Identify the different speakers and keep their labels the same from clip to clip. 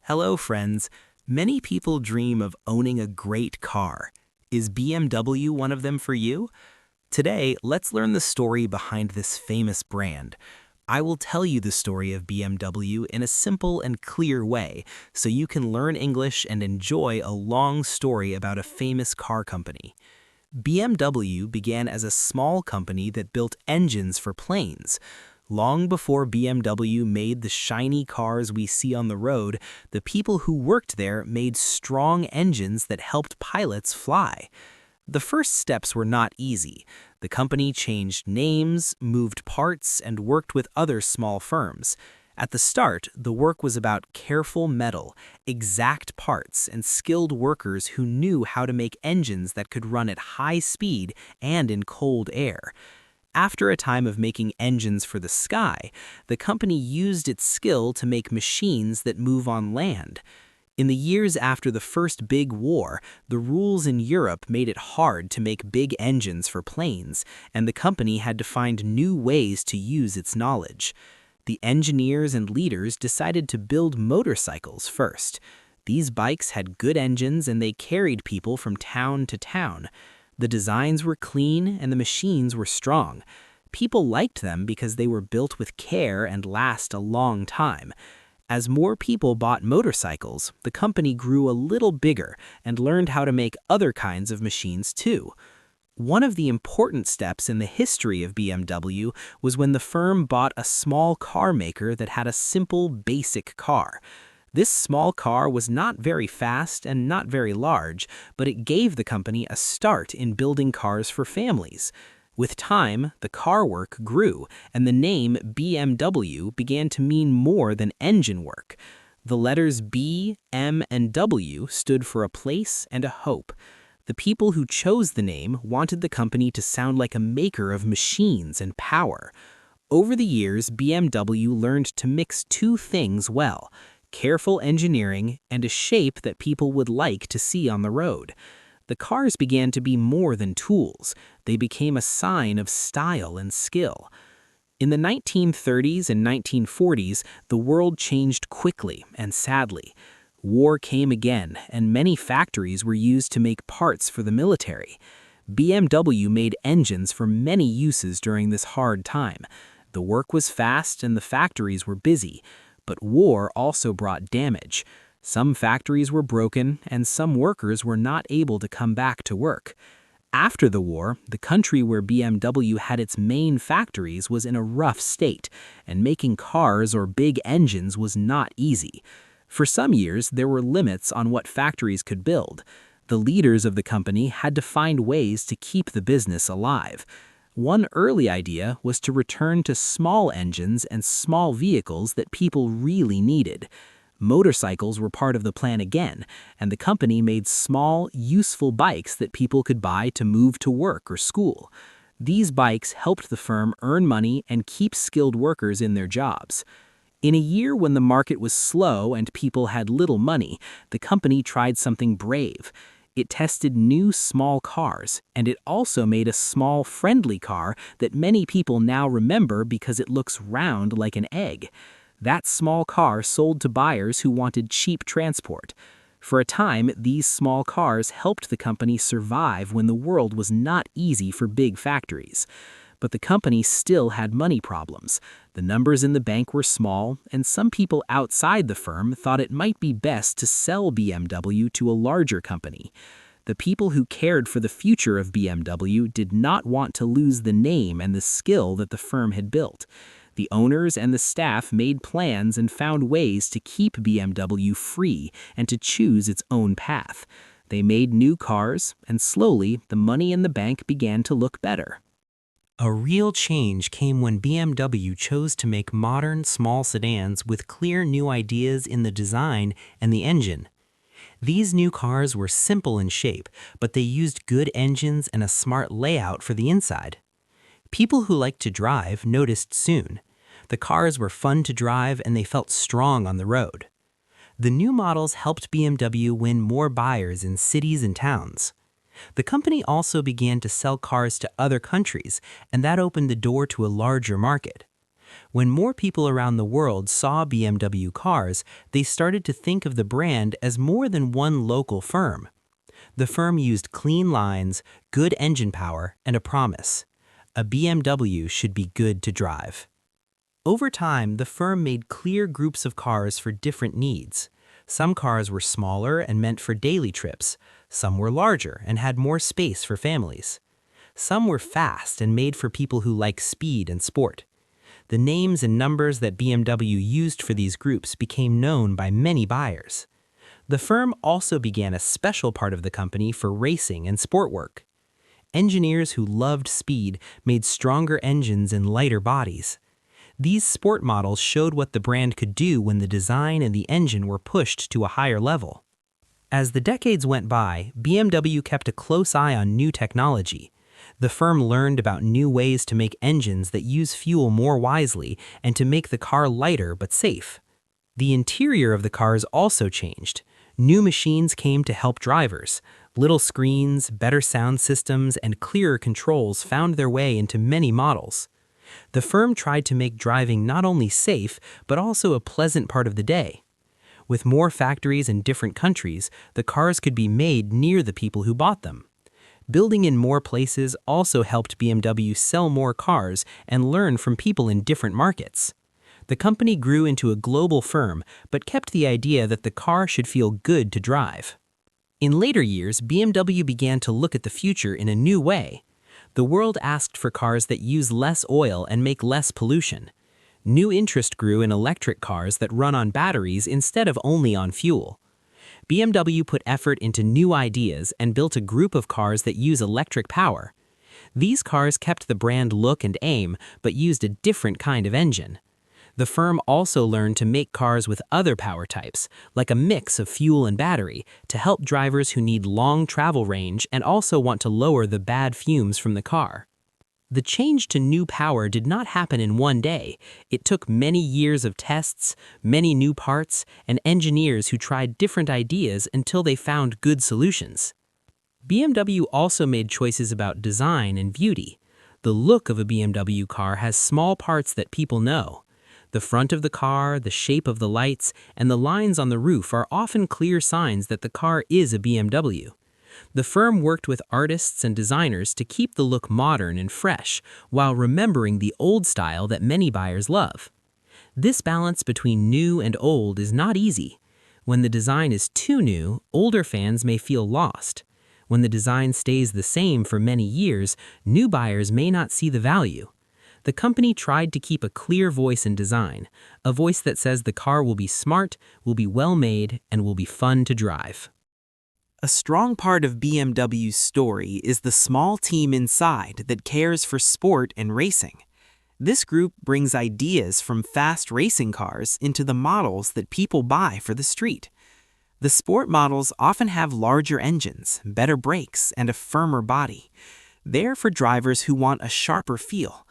Speaker 1: Hello, friends. Many people dream of owning a great car. Is BMW one of them for you? Today, let's learn the story behind this famous brand. I will tell you the story of BMW in a simple and clear way, so you can learn English and enjoy a long story about a famous car company. BMW began as a small company that built engines for planes. Long before BMW made the shiny cars we see on the road, the people who worked there made strong engines that helped pilots fly. The first steps were not easy. The company changed names, moved parts, and worked with other small firms. At the start, the work was about careful metal, exact parts, and skilled workers who knew how to make engines that could run at high speed and in cold air. After a time of making engines for the sky, the company used its skill to make machines that move on land. In the years after the first big war, the rules in Europe made it hard to make big engines for planes, and the company had to find new ways to use its knowledge. The engineers and leaders decided to build motorcycles first. These bikes had good engines and they carried people from town to town. The designs were clean and the machines were strong. People liked them because they were built with care and last a long time. As more people bought motorcycles, the company grew a little bigger and learned how to make other kinds of machines too. One of the important steps in the history of BMW was when the firm bought a small car maker that had a simple, basic car. This small car was not very fast and not very large, but it gave the company a start in building cars for families. With time, the car work grew, and the name BMW began to mean more than engine work. The letters B, M, and W stood for a place and a hope. The people who chose the name wanted the company to sound like a maker of machines and power. Over the years, BMW learned to mix two things well: careful engineering, and a shape that people would like to see on the road. The cars began to be more than tools. They became a sign of style and skill. In the 1930s and 1940s, the world changed quickly and sadly. War came again, and many factories were used to make parts for the military. BMW made engines for many uses during this hard time. The work was fast and the factories were busy. But war also brought damage. Some factories were broken, and some workers were not able to come back to work. After the war, the country where BMW had its main factories was in a rough state, and making cars or big engines was not easy. For some years, there were limits on what factories could build. The leaders of the company had to find ways to keep the business alive. One early idea was to return to small engines and small vehicles that people really needed. Motorcycles were part of the plan again, and the company made small, useful bikes that people could buy to move to work or school. These bikes helped the firm earn money and keep skilled workers in their jobs. In a year when the market was slow and people had little money, the company tried something brave. It tested new small cars, and it also made a small, friendly car that many people now remember because it looks round like an egg. That small car sold to buyers who wanted cheap transport. For a time, these small cars helped the company survive when the world was not easy for big factories. But the company still had money problems. The numbers in the bank were small, and some people outside the firm thought it might be best to sell BMW to a larger company. The people who cared for the future of BMW did not want to lose the name and the skill that the firm had built. The owners and the staff made plans and found ways to keep BMW free and to choose its own path. They made new cars, and slowly the money in the bank began to look better. A real change came when BMW chose to make modern, small sedans with clear new ideas in the design and the engine. These new cars were simple in shape, but they used good engines and a smart layout for the inside. People who liked to drive noticed soon. The cars were fun to drive and they felt strong on the road. The new models helped BMW win more buyers in cities and towns. The company also began to sell cars to other countries, and that opened the door to a larger market. When more people around the world saw BMW cars, they started to think of the brand as more than one local firm. The firm used clean lines, good engine power, and a promise: a BMW should be good to drive. Over time, the firm made clear groups of cars for different needs. Some cars were smaller and meant for daily trips. Some were larger and had more space for families. Some were fast and made for people who like speed and sport. The names and numbers that BMW used for these groups became known by many buyers. The firm also began a special part of the company for racing and sport work. Engineers who loved speed made stronger engines and lighter bodies. These sport models showed what the brand could do when the design and the engine were pushed to a higher level. As the decades went by, BMW kept a close eye on new technology. The firm learned about new ways to make engines that use fuel more wisely and to make the car lighter but safe. The interior of the cars also changed. New machines came to help drivers. Little screens, better sound systems, and clearer controls found their way into many models. The firm tried to make driving not only safe, but also a pleasant part of the day. With more factories in different countries, the cars could be made near the people who bought them. Building in more places also helped BMW sell more cars and learn from people in different markets. The company grew into a global firm, but kept the idea that the car should feel good to drive. In later years, BMW began to look at the future in a new way. The world asked for cars that use less oil and make less pollution. New interest grew in electric cars that run on batteries instead of only on fuel. BMW put effort into new ideas and built a group of cars that use electric power. These cars kept the brand look and aim, but used a different kind of engine. The firm also learned to make cars with other power types, like a mix of fuel and battery, to help drivers who need long travel range and also want to lower the bad fumes from the car. The change to new power did not happen in one day. It took many years of tests, many new parts, and engineers who tried different ideas until they found good solutions. BMW also made choices about design and beauty. The look of a BMW car has small parts that people know. The front of the car, the shape of the lights, and the lines on the roof are often clear signs that the car is a BMW. The firm worked with artists and designers to keep the look modern and fresh, while remembering the old style that many buyers love. This balance between new and old is not easy. When the design is too new, older fans may feel lost. When the design stays the same for many years, new buyers may not see the value. The company tried to keep a clear voice in design, a voice that says the car will be smart, will be well made, and will be fun to drive. A strong part of BMW's story is the small team inside that cares for sport and racing. This group brings ideas from fast racing cars into the models that people buy for the street. The sport models often have larger engines, better brakes, and a firmer body. They're for drivers who want a sharper feel.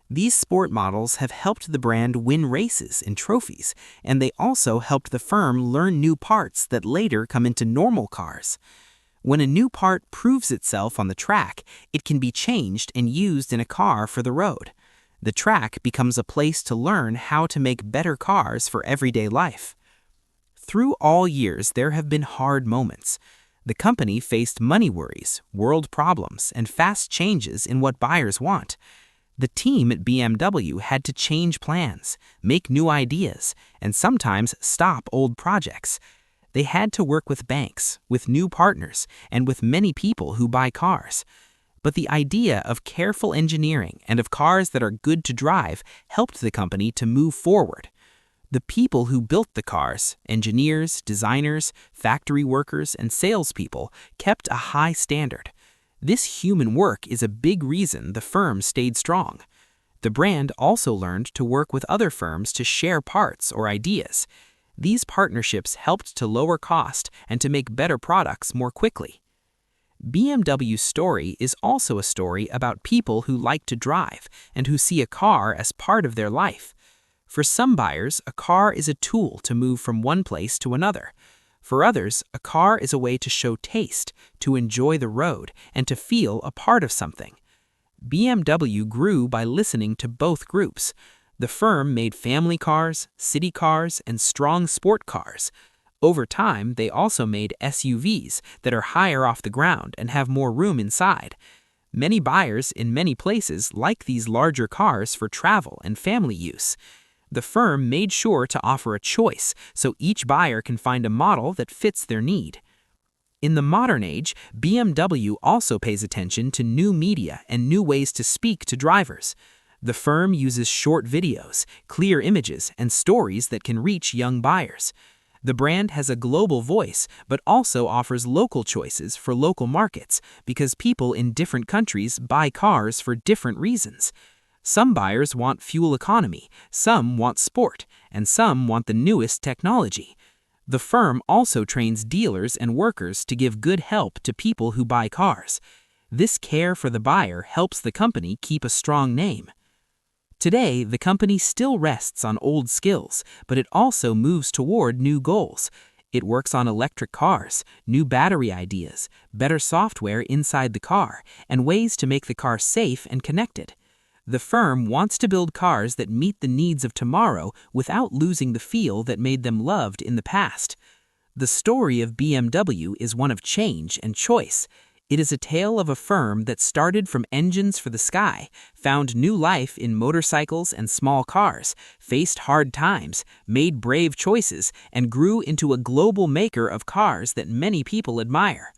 Speaker 1: These sport models have helped the brand win races and trophies, and they also helped the firm learn new parts that later come into normal cars. When a new part proves itself on the track, it can be changed and used in a car for the road. The track becomes a place to learn how to make better cars for everyday life. Through all years, there have been hard moments. The company faced money worries, world problems, and fast changes in what buyers want. The team at BMW had to change plans, make new ideas, and sometimes stop old projects. They had to work with banks, with new partners, and with many people who buy cars. But the idea of careful engineering and of cars that are good to drive helped the company to move forward. The people who built the cars, engineers, designers, factory workers, and salespeople, kept a high standard. This human work is a big reason the firm stayed strong. The brand also learned to work with other firms to share parts or ideas. These partnerships helped to lower cost and to make better products more quickly. BMW's story is also a story about people who like to drive and who see a car as part of their life. For some buyers, a car is a tool to move from one place to another. For others, a car is a way to show taste, to enjoy the road, and to feel a part of something. BMW grew by listening to both groups. The firm made family cars, city cars, and strong sport cars. Over time, they also made SUVs that are higher off the ground and have more room inside. Many buyers in many places like these larger cars for travel and family use. The firm made sure to offer a choice so each buyer can find a model that fits their need. In the modern age, BMW also pays attention to new media and new ways to speak to drivers. The firm uses short videos, clear images, and stories that can reach young buyers. The brand has a global voice, but also offers local choices for local markets because people in different countries buy cars for different reasons. Some buyers want fuel economy, some want sport, and some want the newest technology. The firm also trains dealers and workers to give good help to people who buy cars. This care for the buyer helps the company keep a strong name. Today, the company still rests on old skills, but it also moves toward new goals. It works on electric cars, new battery ideas, better software inside the car, and ways to make the car safe and connected. The firm wants to build cars that meet the needs of tomorrow without losing the feel that made them loved in the past. The story of BMW is one of change and choice. It is a tale of a firm that started from engines for the sky, found new life in motorcycles and small cars, faced hard times, made brave choices, and grew into a global maker of cars that many people admire.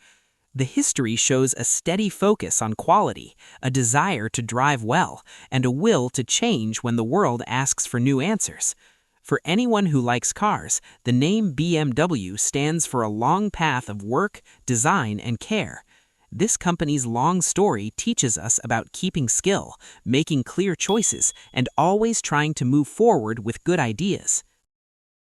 Speaker 1: The history shows a steady focus on quality, a desire to drive well, and a will to change when the world asks for new answers. For anyone who likes cars, the name BMW stands for a long path of work, design, and care. This company's long story teaches us about keeping skill, making clear choices, and always trying to move forward with good ideas.